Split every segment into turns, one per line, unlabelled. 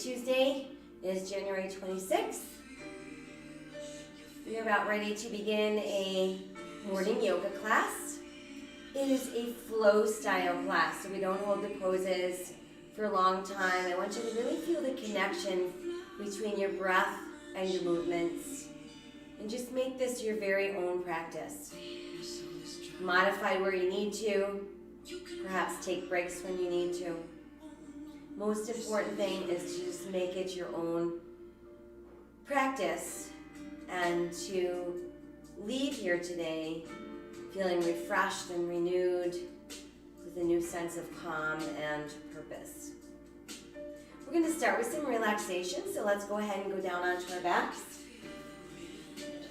Tuesday. It is January 26th. We are about ready to begin a morning yoga class. It is a flow style class, so we don't hold the poses for a long time. I want you to really feel the connection between your breath and your movements. And just make this your very own practice. Modify where you need to. Perhaps take breaks when you need to. Most important thing is to just make it your own practice and to leave here today feeling refreshed and renewed with a new sense of calm and purpose. We're going to start with some relaxation, so let's go ahead and go down onto our backs.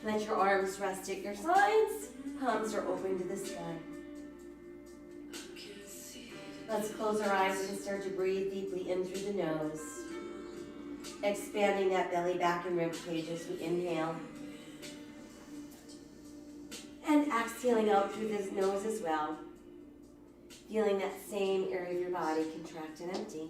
Let your arms rest at your sides, palms are open to the sky. Let's close our eyes and start to breathe deeply in through the nose, expanding that belly, back, and rib cage as we inhale. And exhaling out through the nose as well, feeling that same area of your body contract and empty.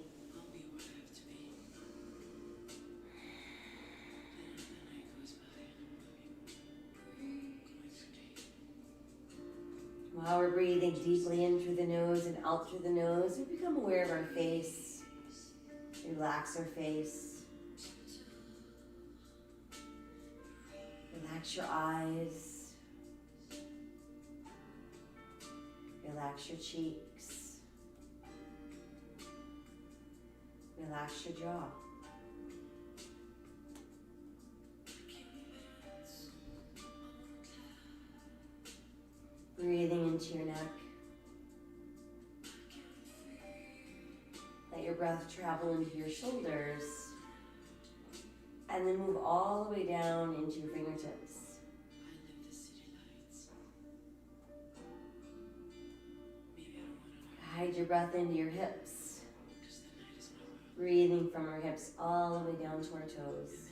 While we're breathing deeply in through the nose and out through the nose, we become aware of our face. Relax our face. Relax your eyes. Relax your cheeks. Relax your jaw. Breathing into your neck. Let your breath travel into your shoulders and then move all the way down into your fingertips. Guide your breath into your hips. Breathing from our hips all the way down to our toes.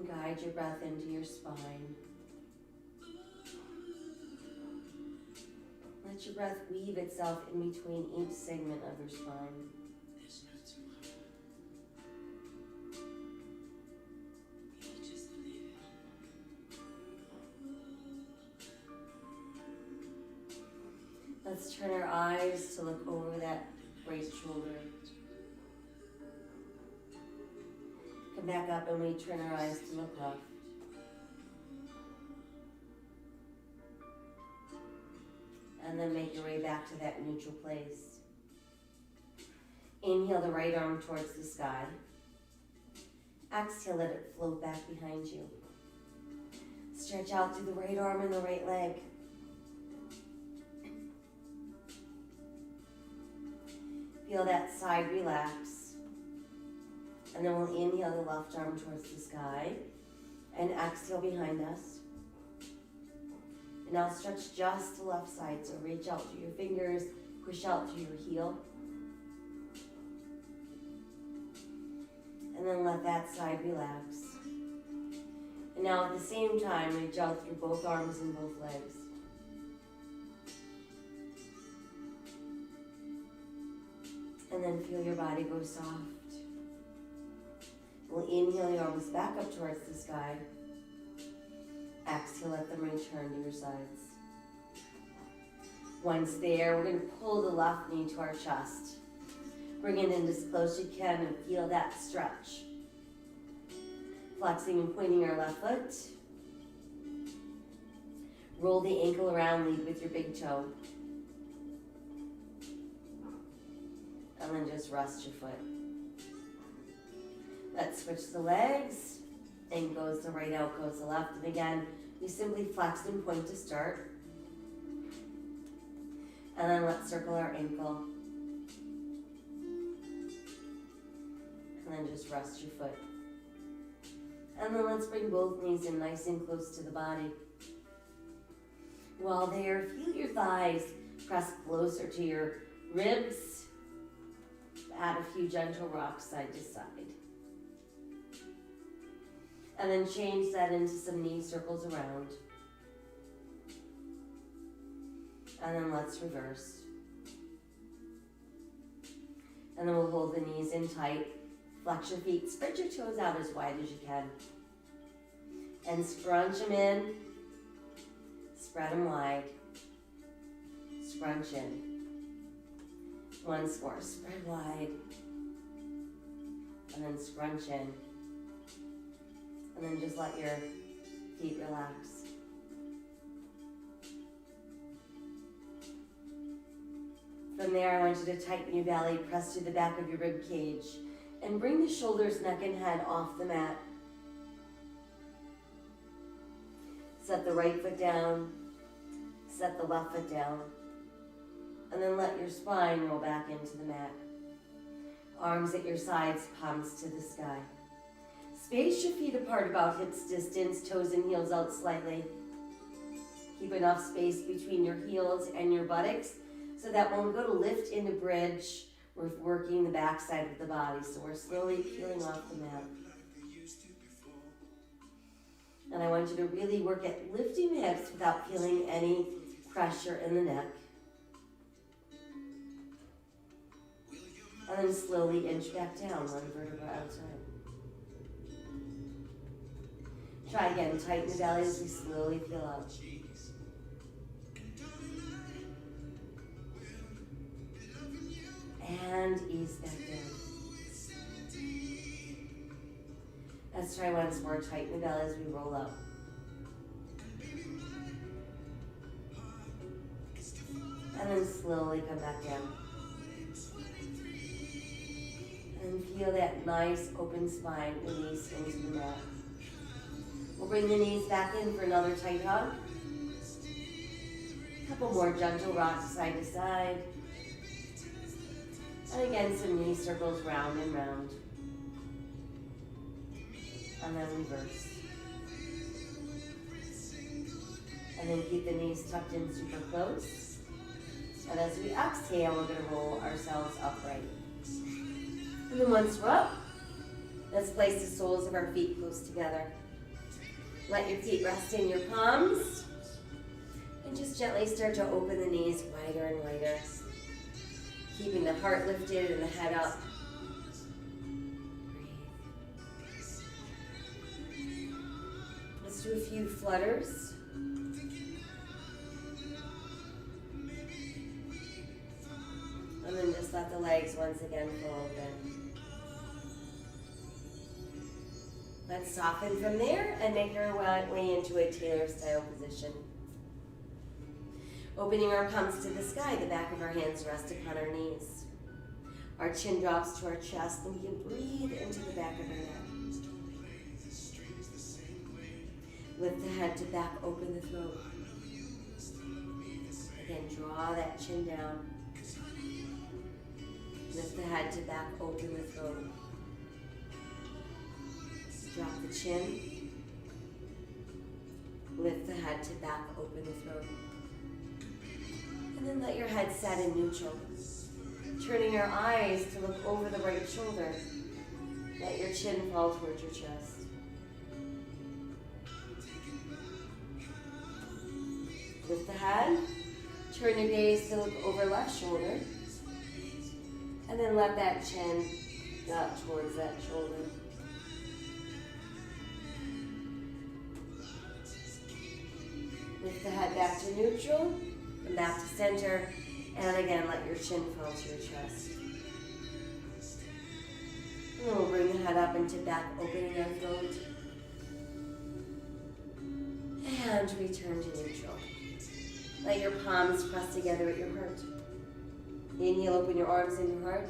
Guide your breath into your spine. Let your breath weave itself in between each segment of your spine. Let's turn our eyes to look over that right shoulder. Come back up and we turn our eyes to look left. And then make your way back to that neutral place. Inhale the right arm towards the sky. Exhale, let it float back behind you. Stretch out through the right arm and the right leg. Feel that side relax. And then we'll inhale the left arm towards the sky and exhale behind us. And now stretch just the left side, so reach out through your fingers, push out through your heel. And then let that side relax. And now at the same time, reach out through both arms and both legs. And then feel your body go soft. We'll inhale your arms back up towards the sky. Exhale, let them return to your sides. Once there, we're going to pull the left knee to our chest. Bring it in as close as you can and feel that stretch. Flexing and pointing our left foot. Roll the ankle around, lead with your big toe. And then just rest your foot. Let's switch the legs. In goes the right, out goes the left. And again, we simply flex and point to start. And then let's circle our ankle. And then just rest your foot. And then let's bring both knees in nice and close to the body. While there, feel your thighs press closer to your ribs. Add a few gentle rocks side to side. And then change that into some knee circles around. And then let's reverse. And then we'll hold the knees in tight. Flex your feet. Spread your toes out as wide as you can. And scrunch them in. Spread them wide. Scrunch in. Once more. Spread wide. And then scrunch in. And then just let your feet relax. From there, I want you to tighten your belly, press to the back of your rib cage, and bring the shoulders, neck, and head off the mat. Set the right foot down, set the left foot down, and then let your spine roll back into the mat. Arms at your sides, palms to the sky. Space your feet apart about hips distance, toes and heels out slightly. Keep enough space between your heels and your buttocks so that when we go to lift into bridge, we're working the back side of the body. So we're slowly peeling off the mat. And I want you to really work at lifting the hips without feeling any pressure in the neck. And then slowly inch back down, one vertebra at a time. Try again, tighten the belly as we slowly peel out. And ease back down. Let's try once more, tighten the belly as we roll up. And then slowly come back down. And feel that nice open spine release into the mat. We'll bring the knees back in for another tight hug. A couple more gentle rocks side to side. And again, some knee circles round and round. And then reverse. And then keep the knees tucked in super close. And as we exhale, we're going to roll ourselves upright. And then once we're up, let's place the soles of our feet close together. Let your feet rest in your palms. And just gently start to open the knees wider and wider. Keeping the heart lifted and the head up. Breathe. Let's do a few flutters. And then just let the legs once again fall open. Let's soften from there and make our way into a tailor style position. Opening our palms to the sky, the back of our hands rest upon our knees. Our chin drops to our chest, and we can breathe into the back of our neck. Lift the head to back, open the throat. Again, draw that chin down. Lift the head to back, open the throat. Drop the chin. Lift the head to back, open the throat. And then let your head set in neutral. Turning your eyes to look over the right shoulder. Let your chin fall towards your chest. Lift the head. Turn your gaze to look over left shoulder. And then let that chin drop towards that shoulder. Lift the head back to neutral. And back to center, and again, let your chin fall to your chest. And then we'll bring the head up into back, opening our throat. And return to neutral. Let your palms press together at your heart. Inhale, open your arms and your heart.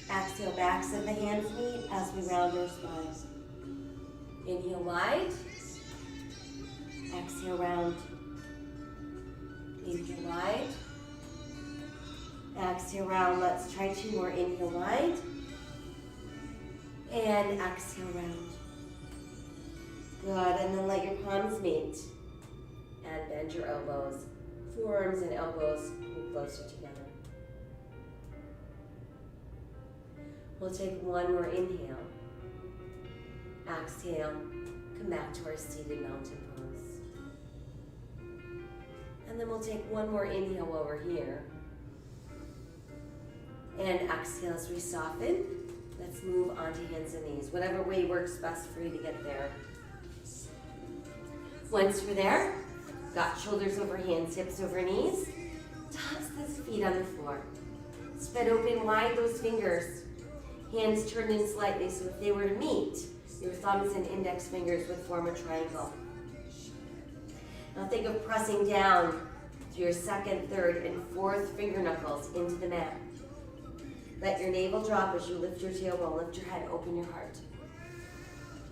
Exhale, backs of the hands meet as we round our spines. Inhale wide. Exhale, round. Inhale wide. Exhale round. Let's try two more. Inhale wide. And exhale round. Good. And then let your palms meet. And bend your elbows. Forearms and elbows move closer together. We'll take one more inhale. Exhale. Come back to our seated mountain pose. And then we'll take one more inhale over here. And exhale as we soften. Let's move onto hands and knees, whatever way works best for you to get there. Once we're there, got shoulders over hands, hips over knees, tops the feet on the floor. Spread open wide those fingers. Hands turned in slightly, so if they were to meet, your thumbs and index fingers would form a triangle. Now think of pressing down to your second, third, and fourth finger knuckles into the mat. Let your navel drop as you lift your tailbone, lift your head, open your heart.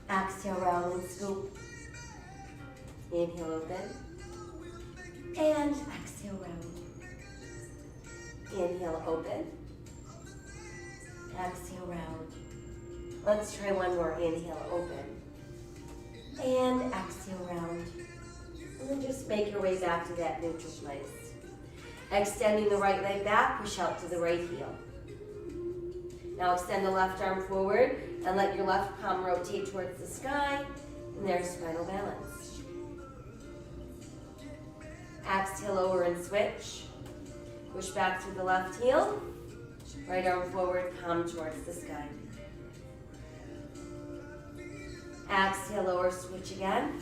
Exhale, round and scoop. Inhale, open. And exhale, round. Inhale, open. Exhale, round. Let's try one more. Inhale, open. And exhale, round. And then just make your way back to that neutral place. Extending the right leg back, push out to the right heel. Now extend the left arm forward and let your left palm rotate towards the sky, and there's spinal balance. Exhale, lower and switch. Push back to the left heel. Right arm forward, palm towards the sky. Exhale, lower, switch again.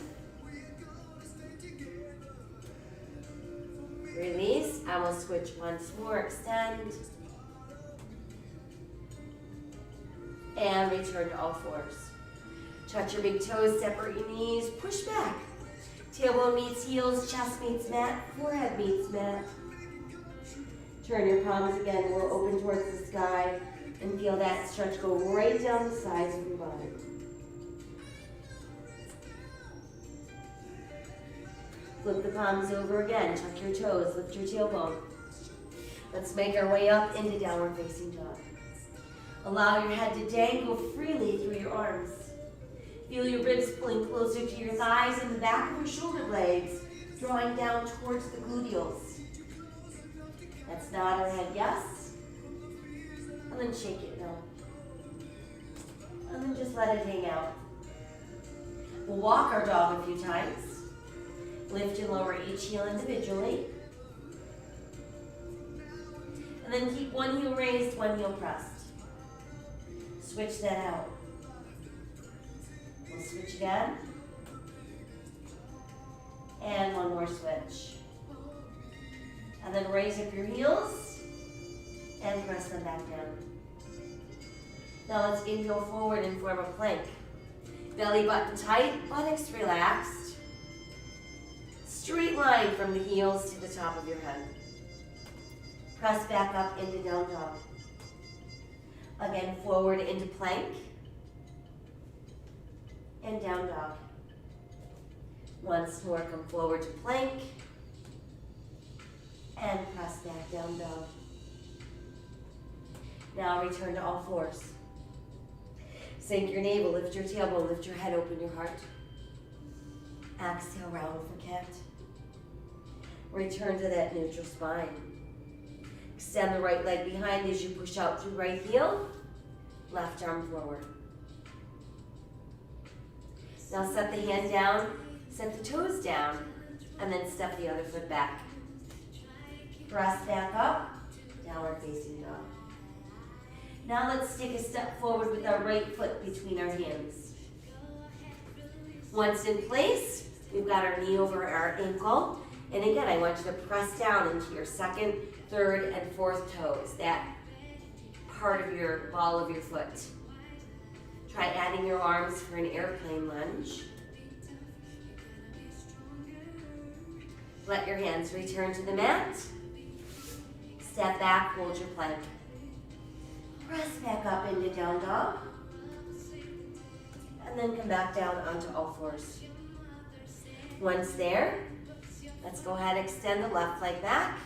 Release, and we'll switch once more, extend. And return to all fours. Touch your big toes, separate your knees, push back. Tailbone meets heels, chest meets mat, forehead meets mat. Turn your palms again, we'll open towards the sky and feel that stretch go right down the sides of your body. Flip the palms over again, tuck your toes, lift your tailbone. Let's make our way up into downward facing dog. Allow your head to dangle freely through your arms. Feel your ribs pulling closer to your thighs and the back of your shoulder blades, drawing down towards the gluteals. Let's nod our head yes, and then shake it no. And then just let it hang out. We'll walk our dog a few times. Lift and lower each heel individually. And then keep one heel raised, one heel pressed. Switch that out. We'll switch again. And one more switch. And then raise up your heels and press them back down. Now let's inhale forward and form a plank. Belly button tight, buttocks relaxed. Straight line from the heels to the top of your head. Press back up into down dog. Again, forward into plank. And down dog. Once more, come forward to plank. And press back down dog. Now return to all fours. Sink your navel, lift your tailbone, lift your head, open your heart. Exhale, round for cat. Return to that neutral spine. Extend the right leg behind as you push out through right heel, left arm forward. Now set the hand down, set the toes down, and then step the other foot back. Press back up, downward facing dog. Now let's take a step forward with our right foot between our hands. Once in place, we've got our knee over our ankle. And again, I want you to press down into your second, third, and fourth toes, that part of your ball of your foot. Try adding your arms for an airplane lunge. Let your hands return to the mat. Step back, hold your plank. Press back up into down dog. And then come back down onto all fours. Once there, let's go ahead and extend the left leg back.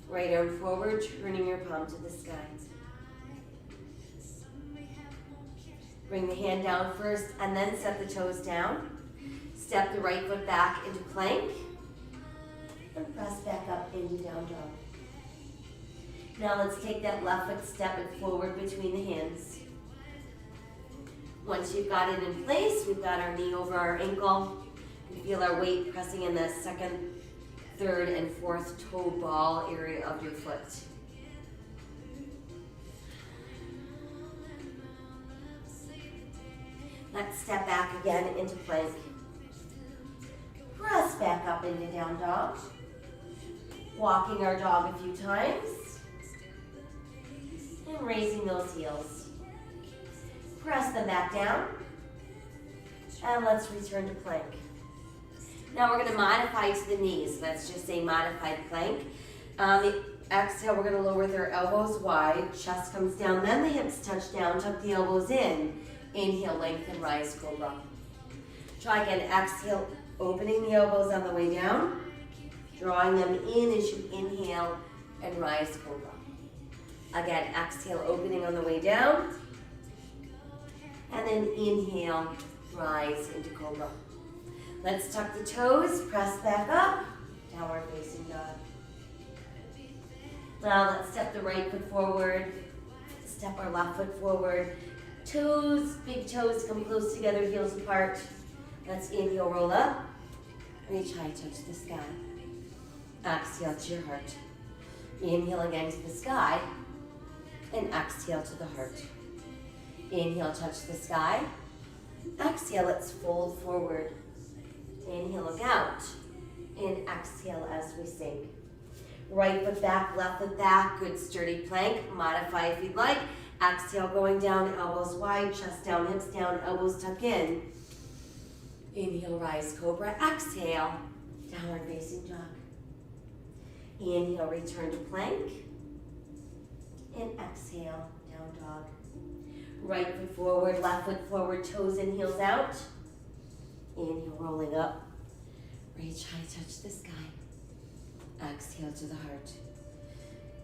Right arm forward, turning your palm to the sky. Bring the hand down first and then set the toes down. Step the right foot back into plank. And press back up into down dog. Now let's take that left foot, step it forward between the hands. Once you've got it in place, we've got our knee over our ankle. We feel our weight pressing in the second, third and fourth toe ball area of your foot. Let's step back again into plank. Press back up into down dog. Walking our dog a few times. And raising those heels. Press them back down. And let's return to plank. Now we're going to modify to the knees. Let's just say modified plank. The exhale, we're going to lower with our elbows wide. Chest comes down, then the hips touch down. Tuck the elbows in. Inhale, lengthen, rise, cobra. Try again. Exhale, opening the elbows on the way down. Drawing them in as you inhale and rise, cobra. Again, exhale, opening on the way down. And then inhale, rise into cobra. Let's tuck the toes, press back up, downward facing dog. Now let's step the right foot forward, step our left foot forward. Toes, big toes come close together, heels apart. Let's inhale, roll up. Reach high, touch the sky. Exhale to your heart. Inhale again to the sky. And exhale to the heart. Inhale, touch the sky. Exhale, let's fold forward. Inhale, look out. And exhale as we sink. Right foot back, left foot back. Good sturdy plank. Modify if you'd like. Exhale, going down, elbows wide, chest down, hips down, elbows tuck in. Inhale, rise, cobra. Exhale, downward facing dog. Inhale, return to plank. And exhale, down dog. Right foot forward, left foot forward, toes and heels out. Inhale, rolling up. Reach high, touch the sky. Exhale to the heart.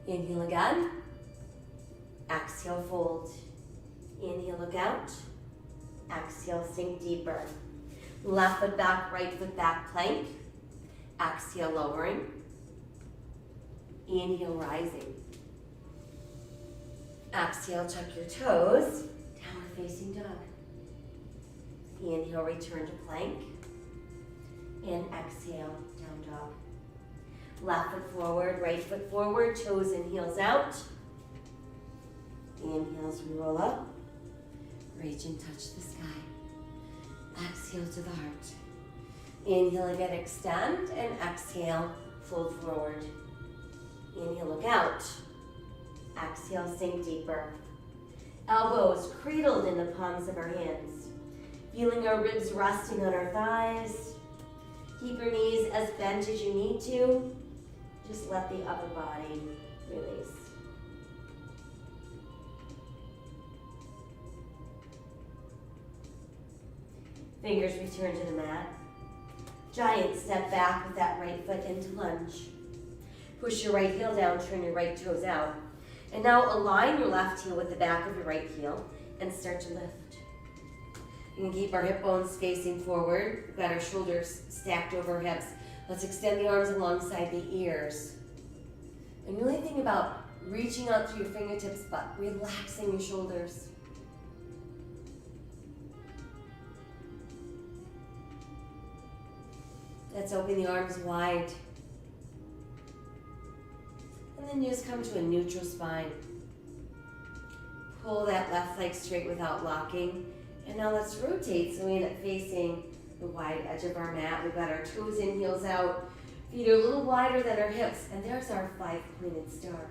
Inhale again. Exhale, fold. Inhale, look out. Exhale, sink deeper. Left foot back, right foot back, plank. Exhale, lowering. Inhale, rising. Exhale, tuck your toes. Downward facing dog. Inhale, return to plank. And exhale, down dog. Left foot forward, right foot forward, toes and heels out. Inhale as we roll up. Reach and touch the sky. Exhale to the heart. Inhale again, extend, and exhale, fold forward. Inhale, look out. Exhale, sink deeper. Elbows cradled in the palms of our hands. Feeling our ribs resting on our thighs. Keep your knees as bent as you need to. Just let the upper body release. Fingers return to the mat. Giant step back with that right foot into lunge. Push your right heel down, turn your right toes out. And now align your left heel with the back of your right heel and start to lift. You can keep our hip bones facing forward. We've got our shoulders stacked over our hips. Let's extend the arms alongside the ears. And really think about reaching out through your fingertips, but relaxing your shoulders. Let's open the arms wide. And then just come to a neutral spine. Pull that left leg straight without locking. And now let's rotate so we end up facing the wide edge of our mat. We've got our toes in, heels out. Feet are a little wider than our hips. And there's our 5-pointed star.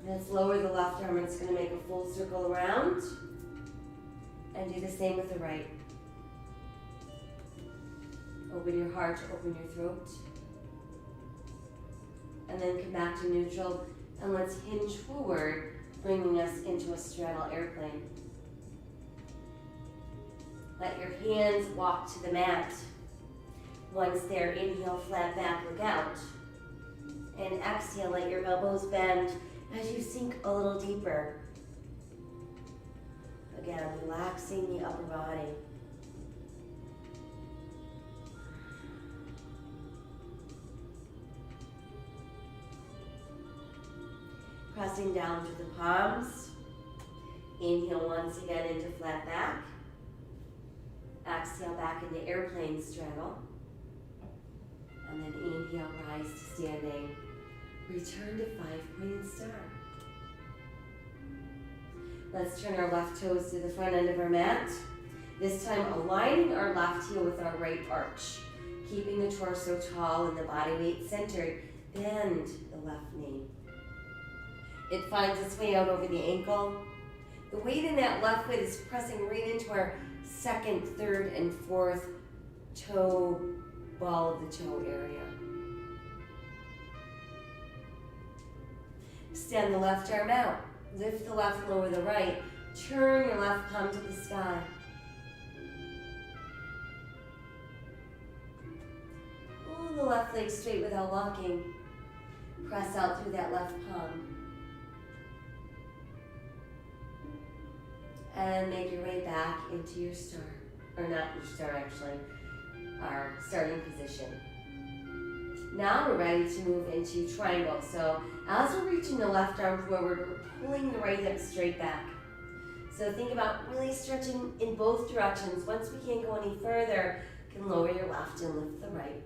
Let's lower the left arm. It's going to make a full circle around. And do the same with the right. Open your heart, open your throat. And then come back to neutral. And let's hinge forward, bringing us into a straddle airplane. Let your hands walk to the mat. Once there, inhale, flat back, look out. And exhale, let your elbows bend as you sink a little deeper. Again, relaxing the upper body. Pressing down to the palms. Inhale once again into flat back. exhale back into airplane straddle. And then inhale, rise to standing. Return to 5-pointed star. Let's turn our left toes to the front end of our mat. This time aligning our left heel with our right arch. Keeping the torso tall and the body weight centered. Bend the left knee. It finds its way out over the ankle. The weight in that left foot is pressing right into our second, third, and fourth toe, ball of the toe area. Extend the left arm out. Lift the left, lower the right. Turn your left palm to the sky. Pull the left leg straight without locking. Press out through that left palm. And make your way back into your star. Or not your star actually, our starting position. Now we're ready to move into triangle. So as we're reaching the left arm forward, we're pulling the right hip straight back. So think about really stretching in both directions. Once we can't go any further, you can lower your left and lift the right.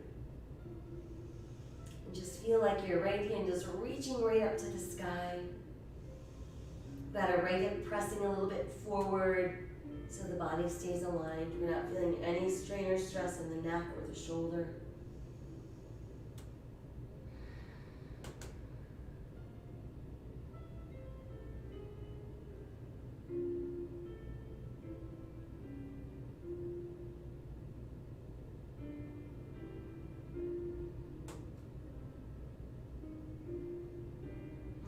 And just feel like your right hand is reaching right up to the sky. Got our right hip pressing a little bit forward so the body stays aligned. We're not feeling any strain or stress in the neck or the shoulder.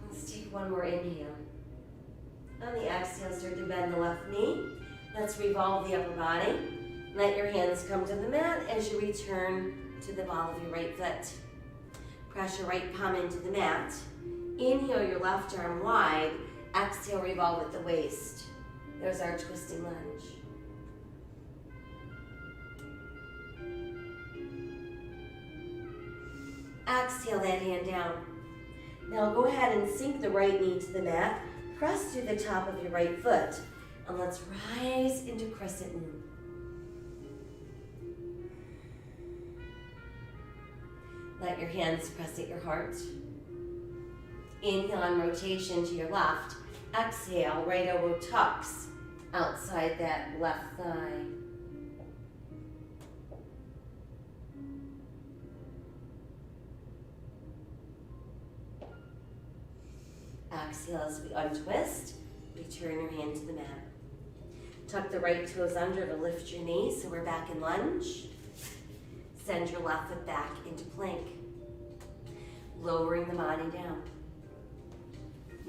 Let's take one more inhale. On the exhale, start to bend the left knee. Let's revolve the upper body. Let your hands come to the mat as you return to the ball of your right foot. Press your right palm into the mat. Inhale your left arm wide. Exhale, revolve at the waist. There's our twisting lunge. Exhale that hand down. Now go ahead and sink the right knee to the mat. Press through the top of your right foot. And let's rise into crescent moon. Let your hands press at your heart. Inhale on rotation to your left. Exhale, right elbow tucks outside that left thigh. Exhale as we untwist. Return your hand to the mat. Tuck the right toes under to lift your knees so we're back in lunge. Send your left foot back into plank. Lowering the body down.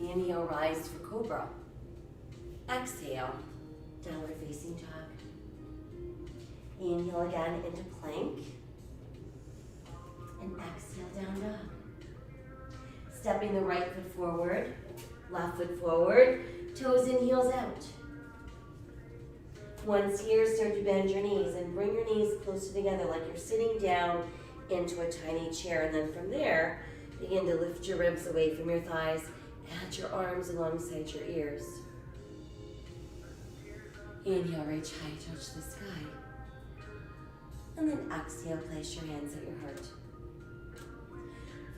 Inhale, rise for cobra. Exhale, downward facing dog. Inhale again into plank. And exhale, down dog. Stepping the right foot forward, left foot forward, toes in, heels out. Once here, start to bend your knees and bring your knees closer together like you're sitting down into a tiny chair. And then from there, begin to lift your ribs away from your thighs. Add your arms alongside your ears. Inhale, reach high, touch the sky. And then exhale, place your hands at your heart.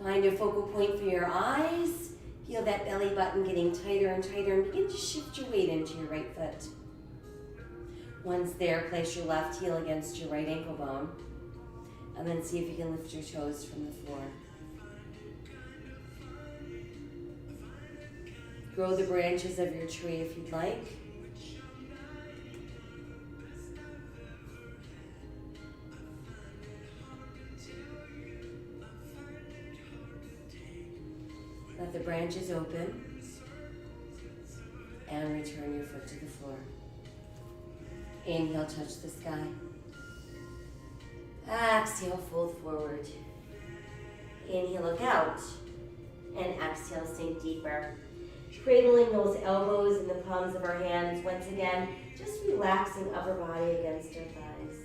Find a focal point for your eyes. Feel that belly button getting tighter and tighter, and begin to shift your weight into your right foot. Once there, place your left heel against your right ankle bone, and then see if you can lift your toes from the floor. Grow the branches of your tree if you'd like. Let the branches open and return your foot to the floor. Inhale, touch the sky. Exhale, fold forward. Inhale, look out. And exhale, sink deeper. Cradling those elbows in the palms of our hands. Once again, just relaxing upper body against our thighs.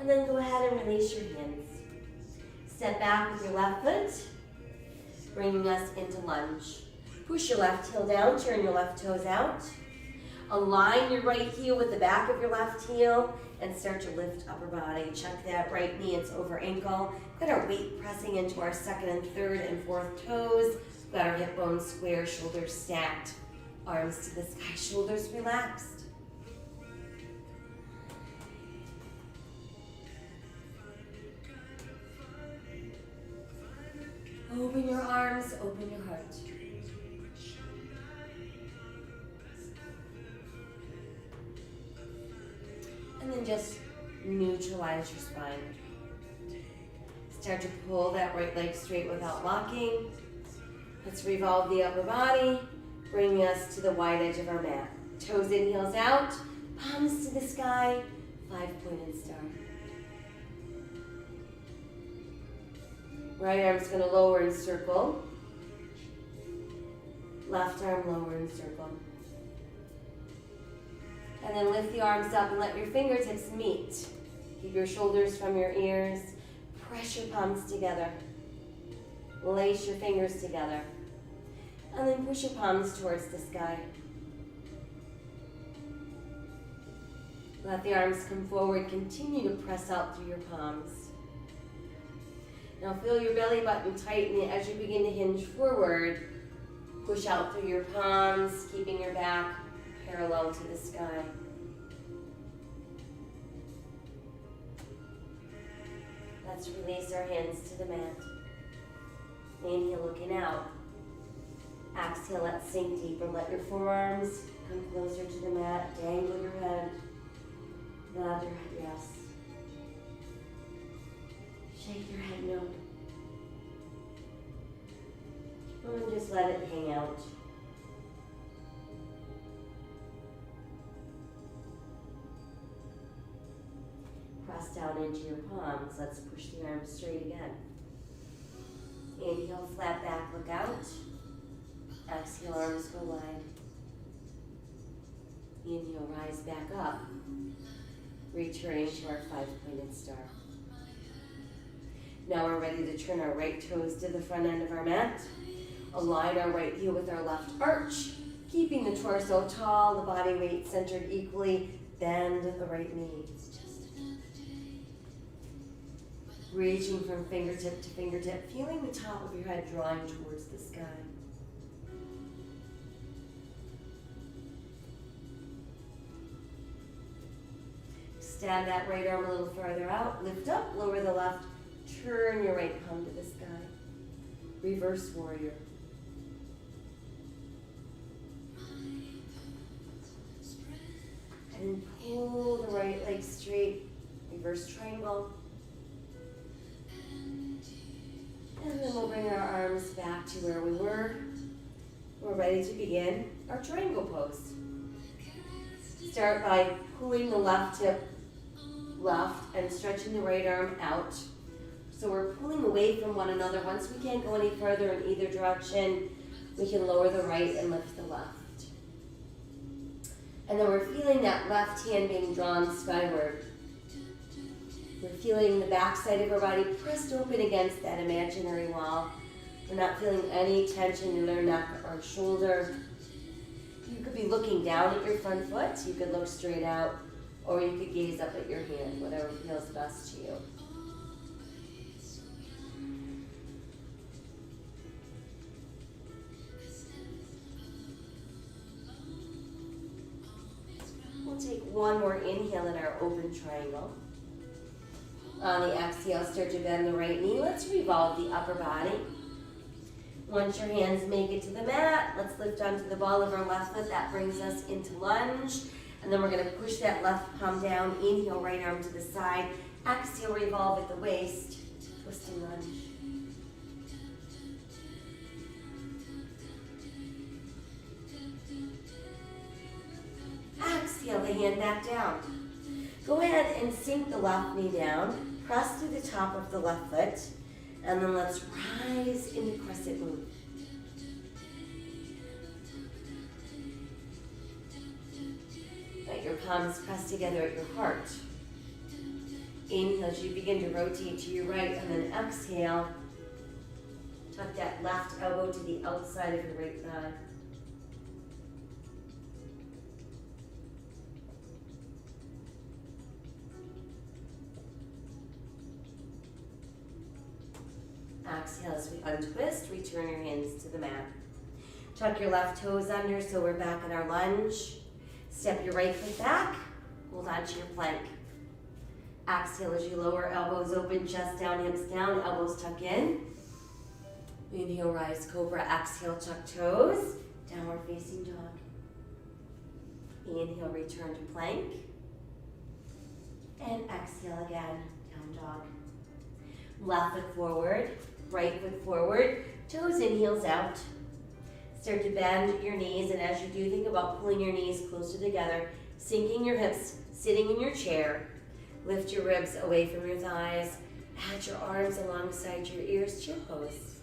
And then go ahead and release your hands. Step back with your left foot. bringing us into lunge. Push your left heel down, turn your left toes out. Align your right heel with the back of your left heel and start to lift upper body. Check that right knee, it's over ankle. Got our weight pressing into our second and third and fourth toes. Got our hip bones square, shoulders stacked. Arms to the sky, shoulders relaxed. Open your arms, open your heart. And then just neutralize your spine. Start to pull that right leg straight without locking. Let's revolve the upper body, bringing us to the wide edge of our mat. Toes in, heels out, palms to the sky, 5-pointed star. Right arm's going to lower and circle. Left arm lower and circle. And then lift the arms up and let your fingertips meet. Keep your shoulders from your ears. Press your palms together. Lace your fingers together. And then push your palms towards the sky. Let the arms come forward. Continue to press out through your palms. Now feel your belly button tighten as you begin to hinge forward. Push out through your palms, keeping your back parallel to the sky. Let's release our hands to the mat. Inhale, looking out. Exhale, let's sink deeper. Let your forearms come closer to the mat. Dangle your head. Nod your head yes. Shake your head no. And just let it hang out. Press down into your palms. Let's push the arms straight again. Inhale, flat back, look out. Exhale, arms go wide. Inhale, rise back up. Returning to our 5-pointed star. Now we're ready to turn our right toes to the front end of our mat. Align our right heel with our left arch, keeping the torso tall, the body weight centered equally. Bend the right knee. Reaching from fingertip to fingertip, feeling the top of your head drawing towards the sky. Extend that right arm a little farther out, lift up, lower the left, turn your right palm to the sky. Reverse warrior. And pull the right leg straight, reverse triangle. And then we'll bring our arms back to where we were. We're ready to begin our triangle pose. Start by pulling the left hip left and stretching the right arm out. So we're pulling away from one another. Once we can't go any further in either direction, we can lower the right and lift the left. And then we're feeling that left hand being drawn skyward. We're feeling the back side of our body pressed open against that imaginary wall. We're not feeling any tension in our neck or shoulder. You could be looking down at your front foot. You could look straight out, or you could gaze up at your hand, whatever feels best to you. We'll take one more inhale in our open triangle. On the exhale, start to bend the right knee. Let's revolve the upper body. Once your hands make it to the mat, let's lift onto the ball of our left foot. That brings us into lunge. And then we're going to push that left palm down. Inhale, right arm to the side. Exhale, revolve at the waist. Twisting lunge. Exhale the hand back down. Go ahead and sink the left knee down. Press through the top of the left foot. And then let's rise into crescent moon. Let your palms press together at your heart. Inhale as you begin to rotate to your right, and then exhale. Tuck that left elbow to the outside of your right thigh. Exhale as we untwist, return your hands to the mat. Tuck your left toes under so we're back in our lunge. Step your right foot back, hold on to your plank. Exhale as you lower, elbows open, chest down, hips down, elbows tuck in. Inhale, rise, cobra. Exhale, tuck toes, downward facing dog. Inhale, return to plank. And exhale again, down dog. Left foot forward, right foot forward, toes in, heels out. Start to bend your knees, and as you do, think about pulling your knees closer together, sinking your hips, sitting in your chair. Lift your ribs away from your thighs. Add your arms alongside your ears, chair pose.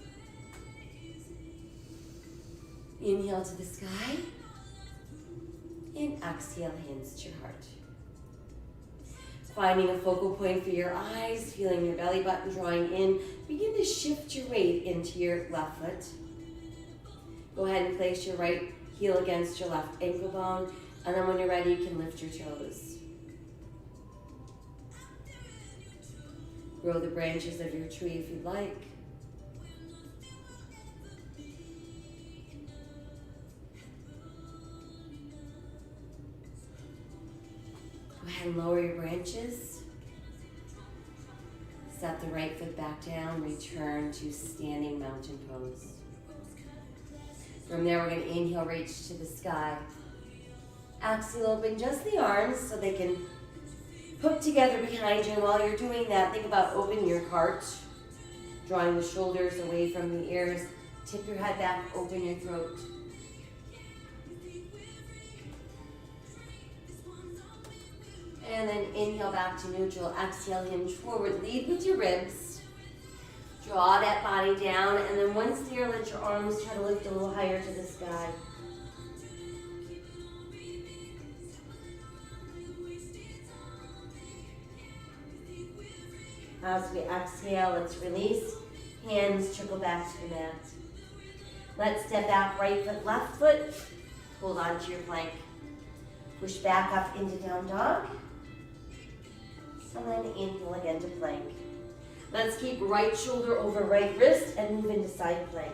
Inhale to the sky. And exhale, hands to your heart. Finding a focal point for your eyes, feeling your belly button drawing in. Begin to shift your weight into your left foot. Go ahead and place your right heel against your left ankle bone. And then when you're ready, you can lift your toes. Grow the branches of your tree if you'd like. Go ahead and lower your branches. Set the right foot back down. Return to standing mountain pose. From there, we're going to inhale, reach to the sky. Exhale, open just the arms so they can hook together behind you. And while you're doing that, think about opening your heart, drawing the shoulders away from the ears. Tip your head back, open your throat. And then inhale back to neutral. Exhale, hinge forward. Lead with your ribs. Draw that body down. And then once there, let your arms try to lift a little higher to the sky. As we exhale, let's release. Hands trickle back to the mat. Let's step back, right foot, left foot. Hold on to your plank. Push back up into down dog. And then inhale again to plank. Let's keep right shoulder over right wrist and move into side plank.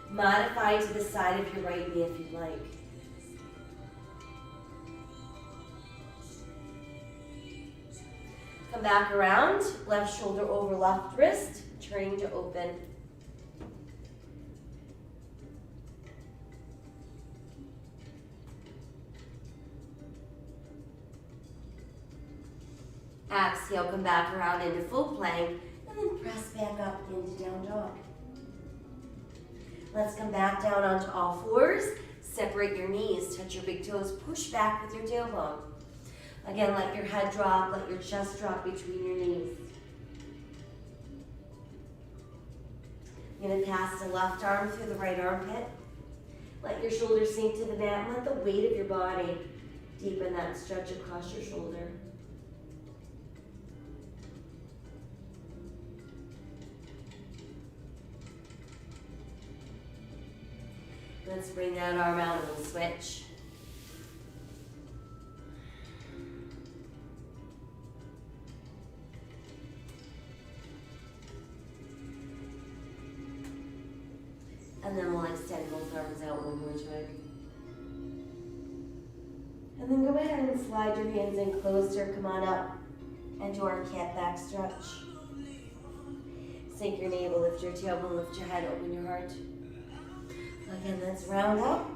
Modify to the side of your right knee if you'd like. Come back around, left shoulder over left wrist, turning to open. Exhale, come back around into full plank, and then press back up into down dog. Let's come back down onto all fours. Separate your knees, touch your big toes, push back with your tailbone. Again, let your head drop, let your chest drop between your knees. You're going to pass the left arm through the right armpit. Let your shoulders sink to the mat and let the weight of your body deepen that stretch across your shoulder. Let's bring that arm out and we'll switch. And then we'll extend both arms out one more time. And then go ahead and slide your hands in closer. Come on up and do our cat back stretch. Sink your navel, lift your tailbone, lift your head, open your heart. Again, let's round up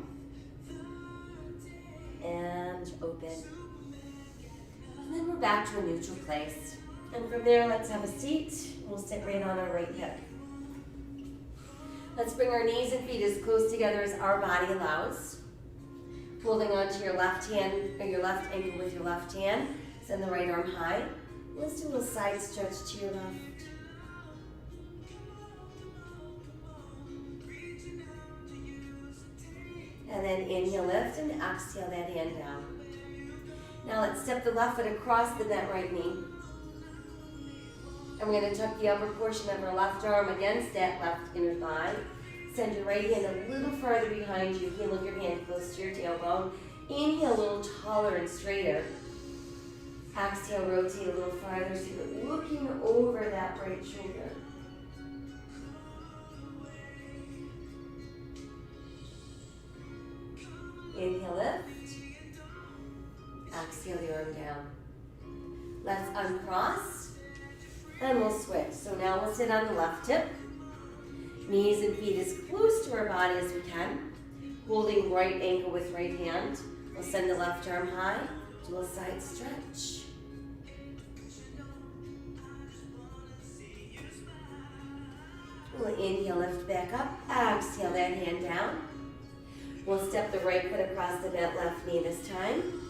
and open. And then we're back to a neutral place. And from there, let's have a seat. We'll sit right on our right hip. Let's bring our knees and feet as close together as our body allows. Holding onto your left hand, or your left ankle with your left hand. Send the right arm high. Let's do a little side stretch to your left. And then inhale, lift, and exhale that hand down. Now let's step the left foot across the bent right knee. I'm going to tuck the upper portion of our left arm against that left inner thigh. Send your right hand a little farther behind you. Heel of your hand close to your tailbone. Inhale a little taller and straighter. Exhale, rotate a little farther so you're looking over that right shoulder. Inhale, lift. Exhale the arm down. Let's uncross and we'll switch. So now we'll sit on the left hip. Knees and feet as close to our body as we can. Holding right ankle with right hand. We'll send the left arm high. Do a side stretch. We'll inhale, lift back up. Exhale that hand down. We'll step the right foot across the bent left knee this time.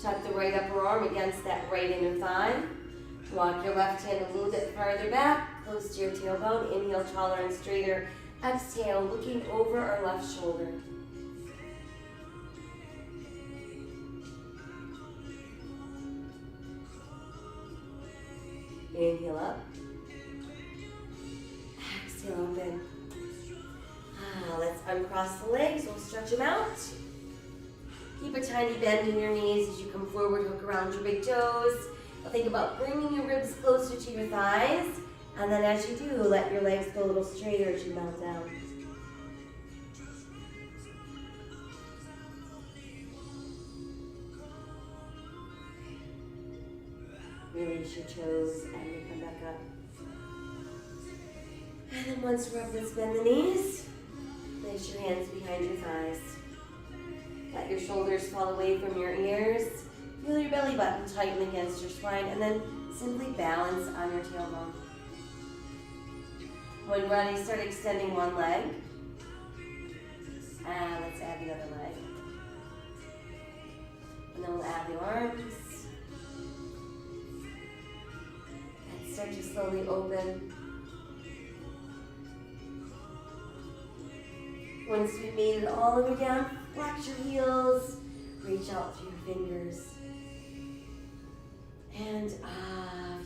Tuck the right upper arm against that right inner thigh. Walk your left hand a little bit farther back, close to your tailbone. Inhale, taller and straighter. Exhale, looking over our left shoulder. Inhale up. Exhale, open. Let's uncross the legs. We'll stretch them out. Keep a tiny bend in your knees as you come forward. Hook around your big toes. Think about bringing your ribs closer to your thighs. And then as you do, let your legs go a little straighter as you melt down. Release your toes and you come back up. And then once we're up, let's bend the knees. Place your hands behind your thighs. Let your shoulders fall away from your ears. Feel your belly button tighten against your spine, and then simply balance on your tailbone. When ready, start extending one leg. And let's add the other leg. And then we'll add the arms. And start to slowly open. Once you've made it all the way down, flex your heels, reach out through your fingers. And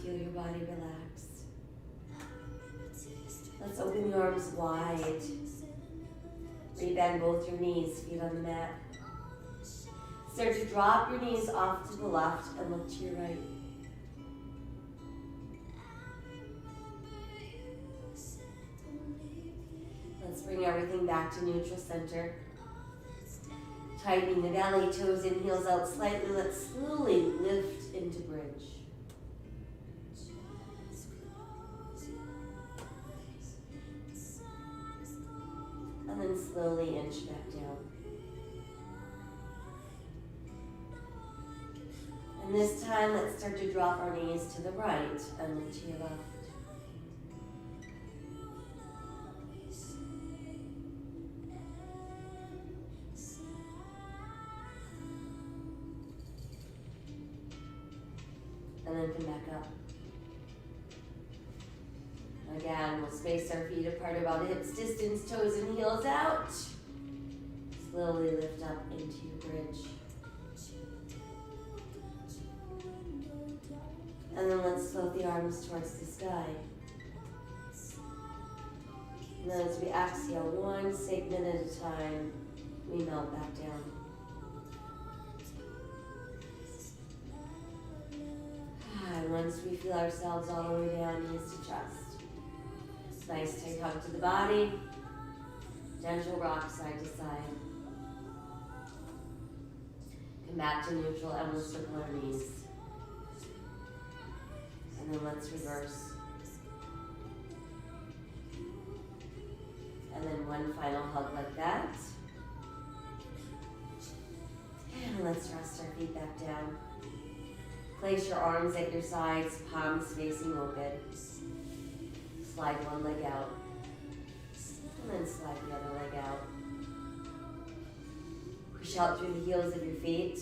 feel your body relax. Let's open the arms wide. Rebend both your knees, feet on the mat. Start to drop your knees off to the left and look to your right. Let's bring everything back to neutral center. Tightening the belly, toes in, heels out slightly. Let's slowly lift into bridge. And then slowly inch back down. And this time, let's start to drop our knees to the right and look to your left. And then come back up. Again, we'll space our feet apart about hips distance, toes and heels out. Slowly lift up into your bridge. And then let's float the arms towards the sky. And then as we exhale, one segment at a time, we melt back down. And once we feel ourselves all the way down, knees to chest. Nice tight hug to the body. Gentle rock side to side. Come back to neutral and we'll circle our knees. And then let's reverse. And then one final hug like that. And let's rest our feet back down. Place your arms at your sides, palms facing open. Slide one leg out. And then slide the other leg out. Push out through the heels of your feet.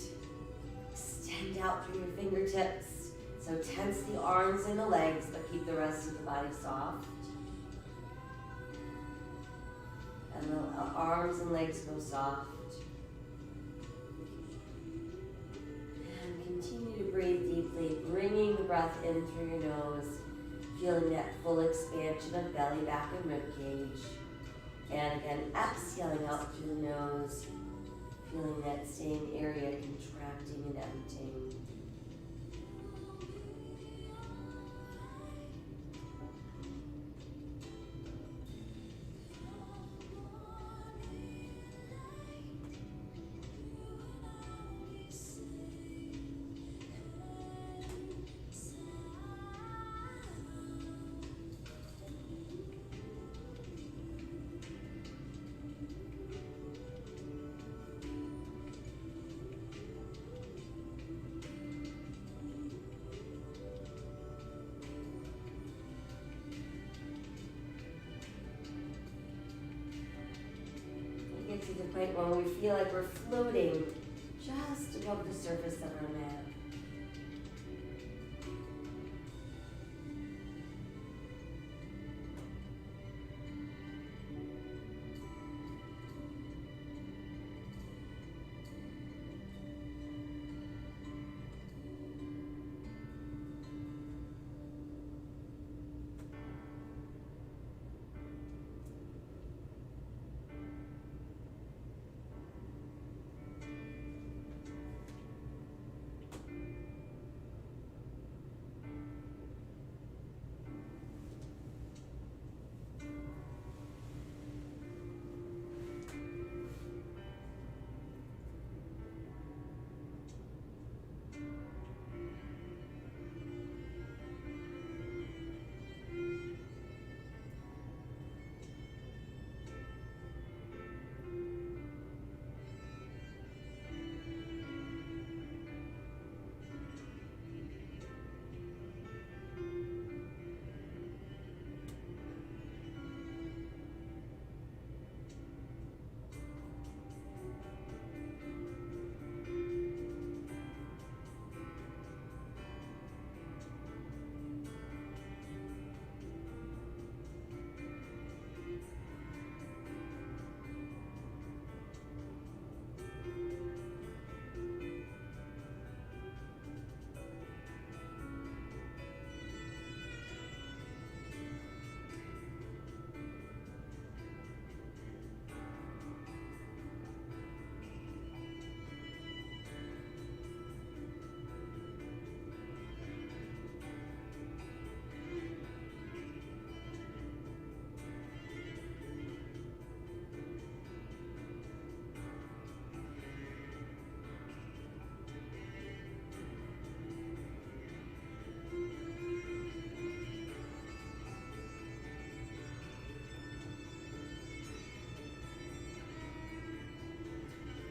Extend out through your fingertips. So tense the arms and the legs, but keep the rest of the body soft. And the arms and legs go soft. And continue to breathe deeply, bringing the breath in through your nose. Feeling that full expansion of belly, back, and rib cage. And again, exhaling out through the nose, feeling that same area contracting and emptying. To the point where we feel like we're floating just above the surface of our mat.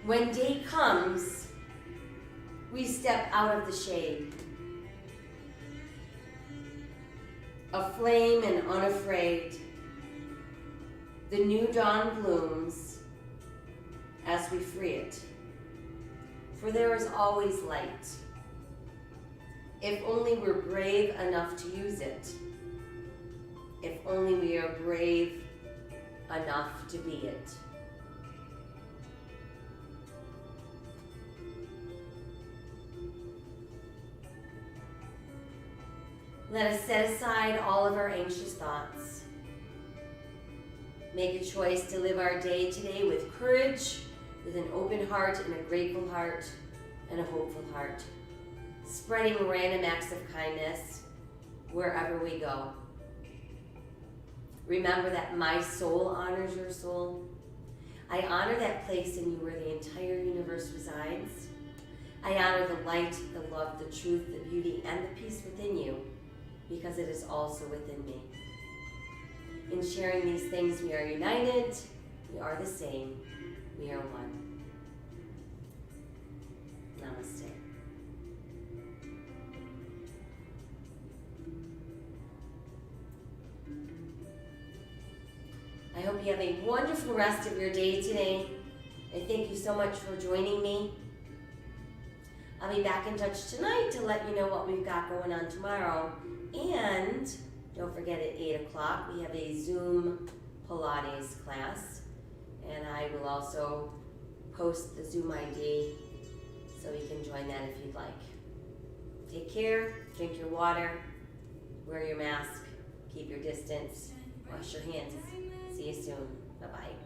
When day comes, we step out of the shade. Aflame and unafraid, the new dawn blooms as we free it. For there is always light, if only we're brave enough to use it. If only we are brave enough to be it. Let us set aside all of our anxious thoughts. Make a choice to live our day today with courage, with an open heart and a grateful heart and a hopeful heart, spreading random acts of kindness wherever we go. Remember that my soul honors your soul. I honor that place in you where the entire universe resides. I honor the light, the love, the truth, the beauty, and the peace within you, because it is also within me. In sharing these things, we are united, we are the same, we are one. Namaste. I hope you have a wonderful rest of your day today. I thank you so much for joining me. I'll be back in touch tonight to let you know what we've got going on tomorrow. And don't forget at 8 o'clock we have a Zoom Pilates class. And I will also post the Zoom ID so you can join that if you'd like. Take care, drink your water, wear your mask, Keep your distance. Wash your hands. See you soon. Bye-bye.